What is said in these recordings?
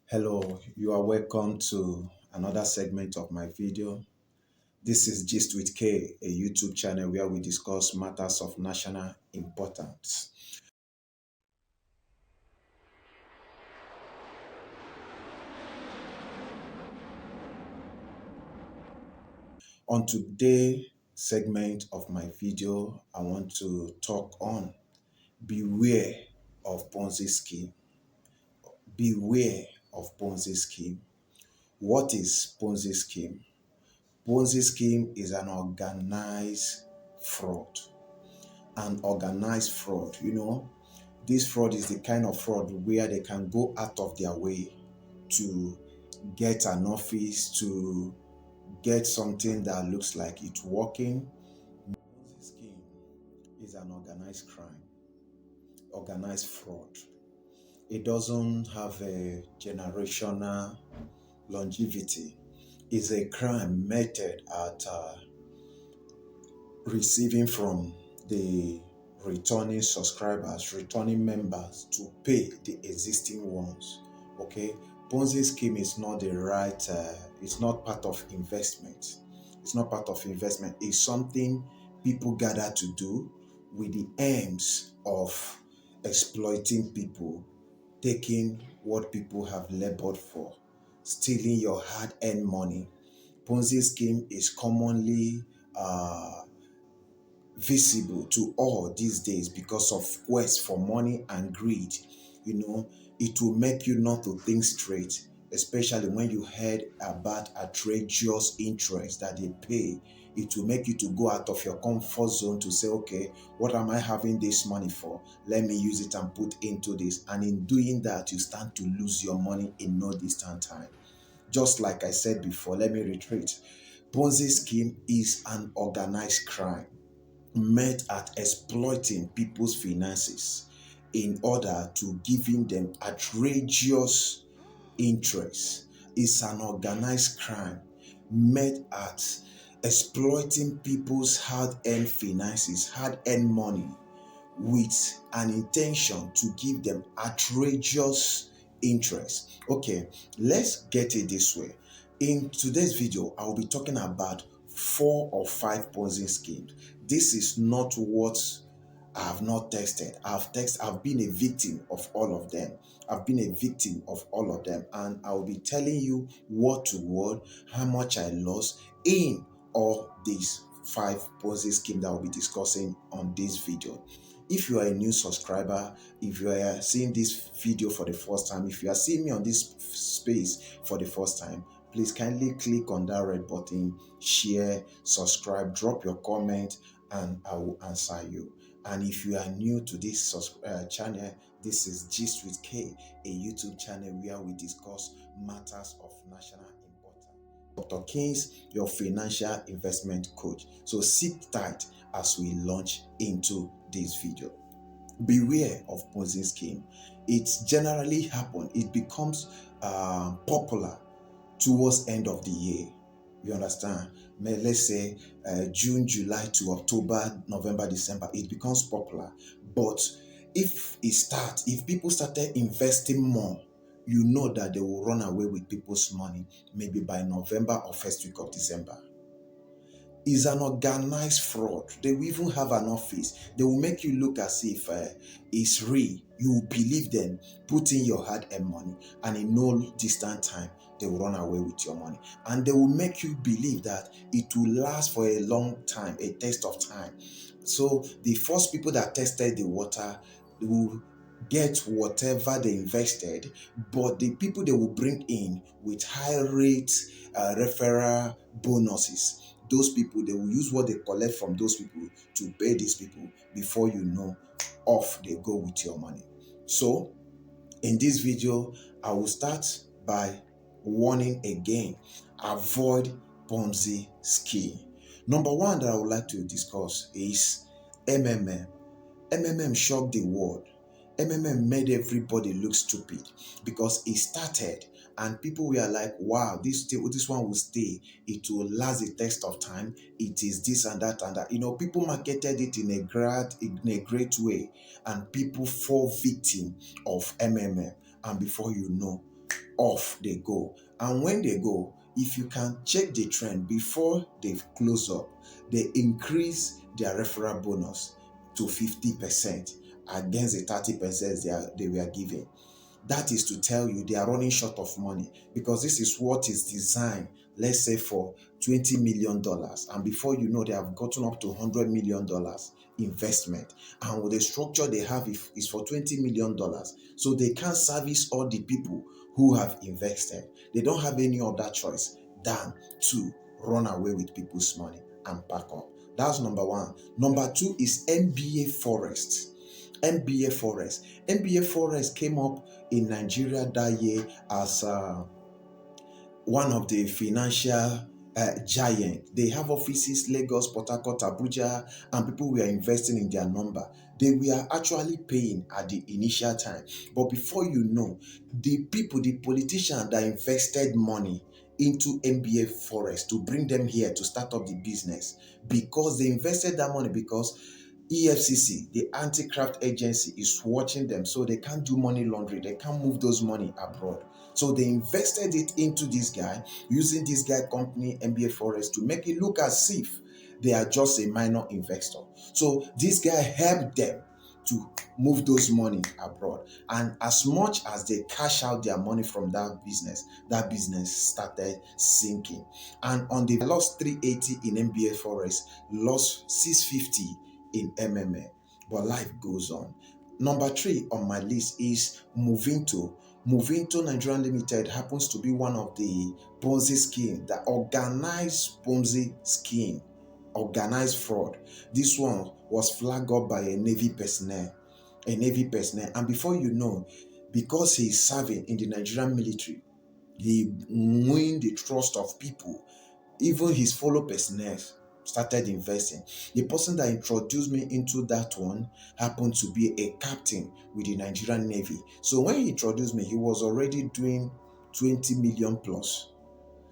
Hello, you are welcome to another segment of my video. This is Gist with K, a YouTube channel where we discuss matters of national importance. On today's segment of my video, I want to talk on beware of Ponzi scheme. Beware of Ponzi scheme. What is Ponzi scheme? Ponzi scheme is an organized fraud. An organized fraud, this fraud is the kind of fraud where they can go out of their way to get an office, to get something that looks like it's working. Ponzi scheme is an organized crime, organized fraud. It doesn't have a generational longevity. It's a crime method at receiving from the returning subscribers, returning members to pay the existing ones. Okay, Ponzi scheme is not the right. It's not part of investment. It's not part of investment. It's something people gather to do with the aims of exploiting people, taking what people have labored for, stealing your hard-earned money. Ponzi scheme is commonly visible to all these days because of quest for money and greed. It will make you not to think straight, especially when you heard about outrageous interest that they pay. It will make you to go out of your comfort zone to say, okay, what am I having this money for? Let me use it and put into this. And in doing that, you stand to lose your money in no distant time. Just like I said before, let me reiterate. Ponzi scheme is an organized crime met at exploiting people's finances in order to giving them outrageous interest. It's an organized crime met at exploiting people's hard-earned finances, hard-earned money, with an intention to give them outrageous interest. Okay, let's get it this way. In today's video, I'll be talking about 4 or 5 Ponzi schemes. This is not what I have not tested. I've been a victim of all of them. I've been a victim of all of them, and I'll be telling you word to word how much I lost in all these 5 Ponzi schemes that I'll be discussing on this video. If you are a new subscriber, if you are seeing this video for the first time, if you are seeing me on this space for the first time, please kindly click on that red button, share, subscribe, drop your comment, and I will answer you. And if you are new to this channel, this is Gist with K, a YouTube channel where we discuss matters of national importance. Dr. King's, your financial investment coach. So sit tight as we launch into this video. Beware of Ponzi scheme. It's generally happen. It becomes popular towards end of the year. You understand? Let's say June, July to October, November, December, it becomes popular. But if people started investing more, you know that they will run away with people's money maybe by November or first week of December. Is an organized fraud. They will even have an office. They will make you look as if it's real. You will believe them, put in your hard-earned money, and in no distant time, they will run away with your money. And they will make you believe that it will last for a long time, a test of time. So the first people that tested the water will get whatever they invested, but the people they will bring in with high rate referral bonuses, those people, they will use what they collect from those people to pay these people. Before you know, off they go with your money. So in this video, I will start by warning again: avoid Ponzi scheme. Number one that I would like to discuss is MMM. MMM shocked the world. MMM made everybody look stupid because it started and people were like, wow, this one will stay. It will last the test of time. It is this and that and that. People marketed it in a great way, and people fall victim of MMM. And before you know, off they go. And when they go, if you can check the trend before they close up, they increase their referral bonus to 50% against the 30% they were giving. That is to tell you they are running short of money, because this is what is designed, let's say, for $20 million. And before you know, they have gotten up to $100 million investment. And with the structure they have is for $20 million. So they can't service all the people who have invested. They don't have any other choice than to run away with people's money and pack up. That's number one. Number two is MBA Forest. MBA Forest. MBA Forest came up in Nigeria that year as one of the financial giants. They have offices Lagos, Port Harcourt, Abuja, and people were investing in their number. They were actually paying at the initial time. But before you know, the people, the politicians that invested money into MBA Forest to bring them here to start up the business, because they invested that money, because EFCC, the anti-graft agency, is watching them, so they can't do money laundering. They can't move those money abroad. So they invested it into this guy, using this guy company MBA Forest to make it look as if they are just a minor investor. So this guy helped them to move those money abroad. And as much as they cash out their money from that business started sinking. And on the lost 380 in MBA Forest, lost 650 in MMA. But life goes on. Number three on my list is Movinto. Movinto Nigeria Limited happens to be one of the Ponzi scheme, the organized Ponzi scheme, organized fraud. This one was flagged up by a Navy personnel. And before you know, because he is serving in the Nigerian military, he won the trust of people. Even his fellow personnel started investing. The person that introduced me into that one happened to be a captain with the Nigerian Navy. So when he introduced me, he was already doing 20 million plus.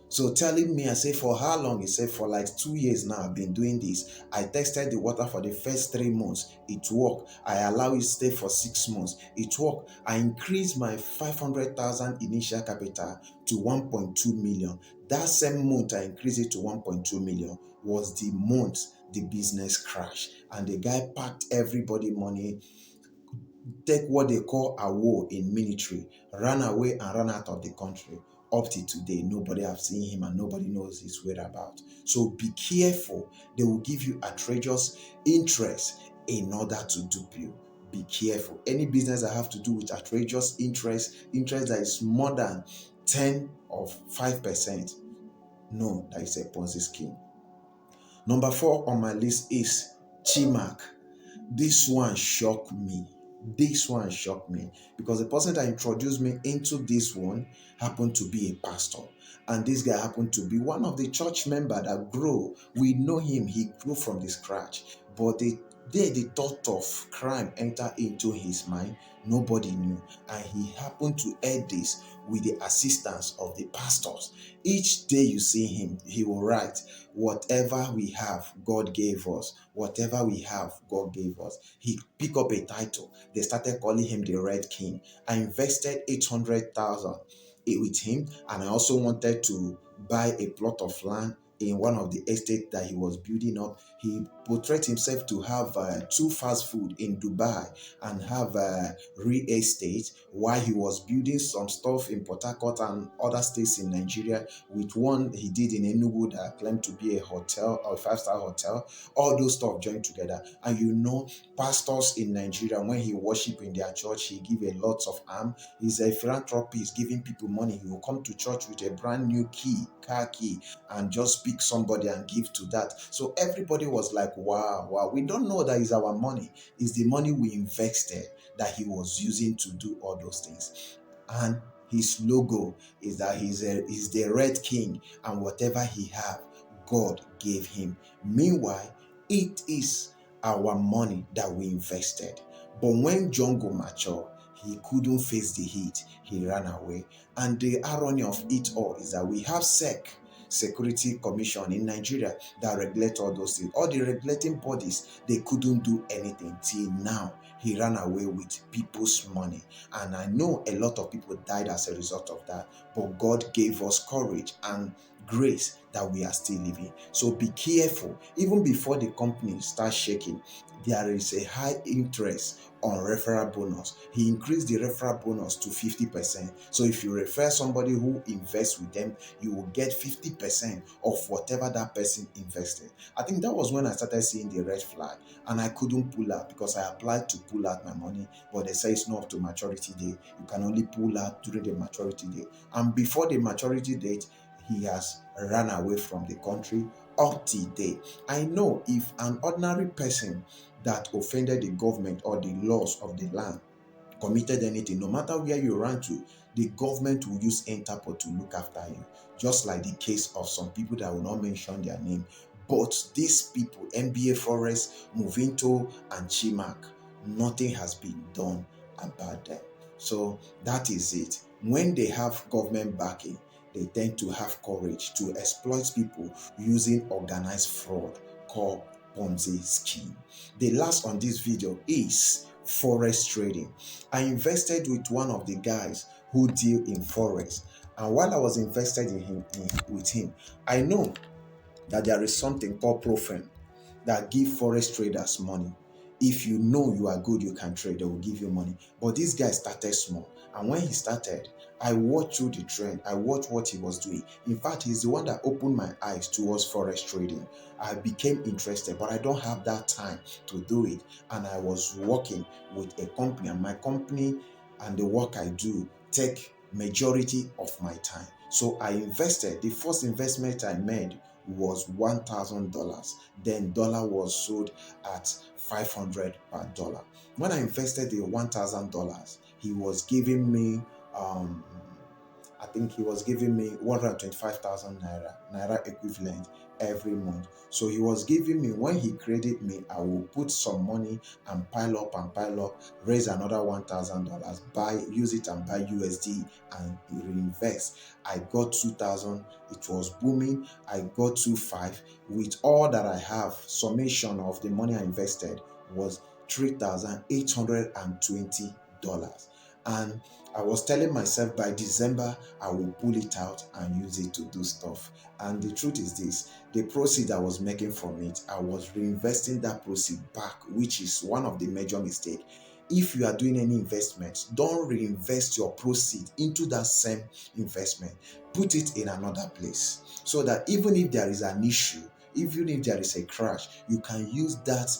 So telling me, I say, for how long? He said, for like 2 years now, I've been doing this. I tested the water for the first 3 months. It worked. I allow it stay for 6 months. It worked. I increased my 500,000 initial capital to 1.2 million. That same month, I increased it to 1.2 million was the month the business crashed. And the guy packed everybody money, take what they call a war in military, ran away and ran out of the country. Up to today, nobody have seen him and nobody knows his whereabouts. So be careful. They will give you outrageous interest in order to dupe you. Be careful. Any business that have to do with outrageous interest that is more than 10 or 5%, no, that is a Ponzi scheme. Number 4 on my list is Chimak. This one shocked me. Because the person that introduced me into this one happened to be a pastor. And this guy happened to be one of the church members that grew. We know him. He grew from the scratch. But the day the thought of crime entered into his mind, nobody knew. And he happened to add this with the assistance of the pastors. Each day you see him, he will write, whatever we have, God gave us. Whatever we have, God gave us. He picked up a title. They started calling him the Red King. I invested 800,000 with him, and I also wanted to buy a plot of land in one of the estates that he was building up. He portrayed himself to have 2 fast food in Dubai and have real estate, while he was building some stuff in Port Harcourt and other states in Nigeria, with one he did in Enugu that claimed to be a hotel or 5-star hotel. All those stuff joined together. And you know, pastors in Nigeria, when he worship in their church, he give a lot of arm. He's a philanthropist, giving people money. He will come to church with a brand new car key, and just pick somebody and give to that. So everybody was like, wow, we don't know that is our money. It's the money we invested that he was using to do all those things. And his logo is that he's the Red King, and whatever he have, God gave him. Meanwhile, it is our money that we invested. But when Jungle matured, he couldn't face the heat. He ran away. And the irony of it all is that we have SEC. Security Commission in Nigeria that regulate all those things. All the regulating bodies, they couldn't do anything till now. He ran away with people's money. And I know a lot of people died as a result of that. But God gave us courage and grace that we are still living. So be careful. Even before the company starts shaking, there is a high interest on referral bonus. He increased the referral bonus to 50%. So if you refer somebody who invests with them, you will get 50% of whatever that person invested. I think that was when I started seeing the red flag, and I couldn't pull out because I applied to pull out my money, but they say it's not up to maturity date. You can only pull out during the maturity date. And before the maturity date, he has run away from the country up to date. I know if an ordinary person that offended the government or the laws of the land committed anything, no matter where you run to, the government will use Interpol to look after you. Just like the case of some people that will not mention their name. But these people, MBA Forest, Movinto, and Chimak, nothing has been done about them. So that is it. When they have government backing, they tend to have courage to exploit people using organized fraud called Ponzi scheme. The last on this video is forex trading. I invested with one of the guys who deal in forex, and while I was invested with him, I know that there is something called profile that give forex traders money. If you know you are good, you can trade, they will give you money. But this guy started small. And when he started, I watched through the trend. I watched what he was doing. In fact, he's the one that opened my eyes towards forex trading. I became interested, but I don't have that time to do it. And I was working with a company, and my company and the work I do take majority of my time. So I invested. The first investment I made was $1,000. Then dollar was sold at 500 per dollar. When I invested the $1,000, he was giving me I think he was giving me 125,000 naira equivalent every month. So he was giving me, when he credited me, I will put some money and pile up, raise another $1,000, use it and buy USD and reinvest. I got 2,000. It was booming. I got 2,500. With all that I have, summation of the money I invested was $3,820. And I was telling myself by December, I will pull it out and use it to do stuff. And the truth is this, the proceed I was making from it, I was reinvesting that proceed back, which is one of the major mistakes. If you are doing any investments, don't reinvest your proceed into that same investment. Put it in another place so that even if there is an issue, even if there is a crash, you can use that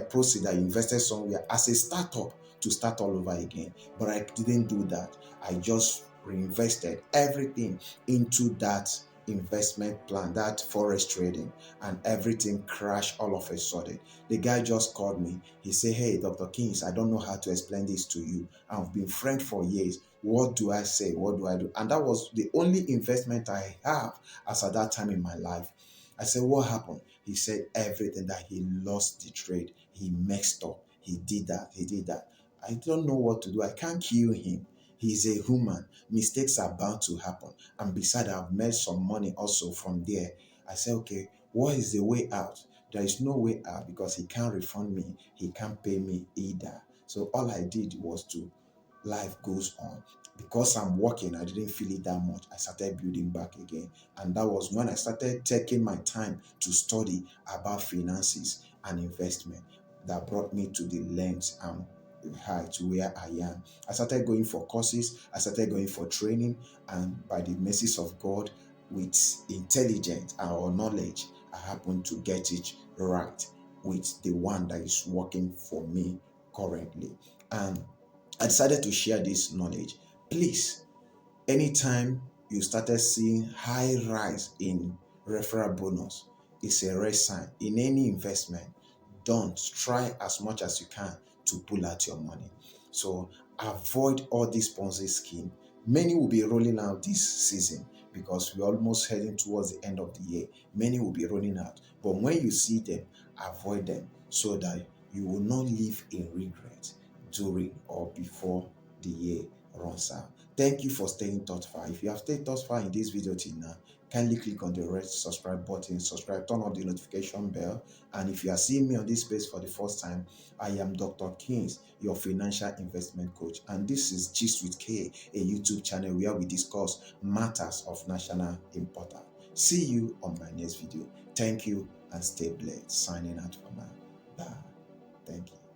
proceed that you invested somewhere as a startup to start all over again. But I didn't do that. I just reinvested everything into that investment plan, that forex trading, and everything crashed all of a sudden. The guy just called me. He said, "Hey, Dr. Kings, I don't know how to explain this to you. I've been friends for years. What do I say? What do I do?" And that was the only investment I have as at that time in my life. I said, "What happened?" He said everything, that he lost the trade. He messed up. He did that. He did that. I don't know what to do. I can't kill him. He's a human. Mistakes are bound to happen. And besides, I've made some money also from there. I said, okay, what is the way out? There is no way out because he can't refund me. He can't pay me either. So all I did was to, life goes on. Because I'm working, I didn't feel it that much. I started building back again. And that was when I started taking my time to study about finances and investment. That brought me to the length and height to where I am. I started going for courses, I started going for training, and by the mercies of God, with intelligence or knowledge, I happened to get it right with the one that is working for me currently. And I decided to share this knowledge. Please, anytime you started seeing high rise in referral bonus, it's a red sign. In any investment, don't try as much as you can to pull out your money. So avoid all these Ponzi scheme. Many will be rolling out this season because we're almost heading towards the end of the year. Many will be rolling out. But when you see them, avoid them so that you will not live in regret during or before the year runs out. Thank you for staying thus far. If you have stayed thus far in this video till now, kindly click on the red subscribe button, subscribe, turn on the notification bell. And if you are seeing me on this space for the first time, I am Dr. Kings, your financial investment coach. And this is Gist with K, a YouTube channel where we discuss matters of national importance. See you on my next video. Thank you and stay blessed. Signing out for now. Bye. Thank you.